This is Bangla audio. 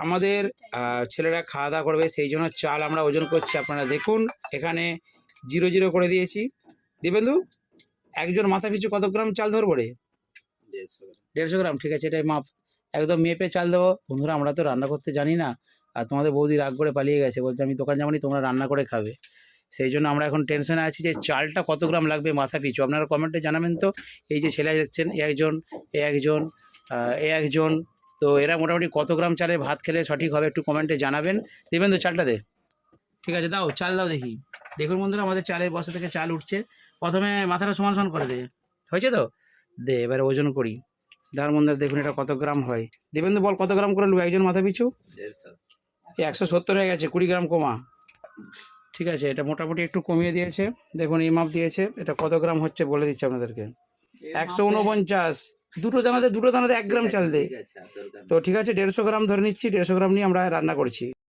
আমাদের ছেলেরা খাওয়া দাওয়া করবে, সেই জন্য চাল আমরা ওজন করছি। আপনারা দেখুন এখানে 0 করে দিয়েছি। দিবেন্দু, একজন মাথা পিছু কত গ্রাম চাল ধরবো রে? 150 গ্রাম। ঠিক আছে, এটাই মাপ, একদম মেপে চাল দেবো। বন্ধুরা, আমরা তো রান্না করতে জানি না, আর তোমাদের বৌদি রাগ করে পালিয়ে গেছে, বলতে আমি দোকান যাবনি, তোমরা রান্না করে খাবে। সেই জন্য আমরা এখন টেনশনে আছি যে চালটা কত গ্রাম লাগবে মাথা পিছু। আপনারা কমেন্টে জানাবেন তো। এই যে ছেলে দেখছেন, এ একজন, তো এরা মোটামুটি কত গ্রাম চালে ভাত খেলে সঠিক হবে একটু কমেন্টে জানাবেন। দেবেন তো চালটা দে। ঠিক আছে, দাও চাল দাও দেখি। দেখুন বন্ধুরা, আমাদের চালের বস্তা থেকে চাল উঠছে। প্রথমে মাথাটা সমান সমান করে দে, হয়েছে তো? দে, এবারে ওজন করি। তার মধ্যে দেখুন এটা কত গ্রাম হয়। দেবেন তো বল কত গ্রাম করে নেবো একজন মাথা পিছু? 170 হয়ে গেছে, 20 গ্রাম কমা। ঠিক আছে, এটা মোটামুটি একটু কমিয়ে দিয়েছে। দেখুন এই মাপ দিয়েছে, এটা কত গ্রাম হচ্ছে বলে দিচ্ছে আপনাদেরকে। 149। দুটো দানাতে 1 গ্রাম চাল দেয়। তো ঠিক আছে, 150 গ্রাম ধরে নিচ্ছি, 150 গ্রাম নিয়ে আমরা রান্না করছি।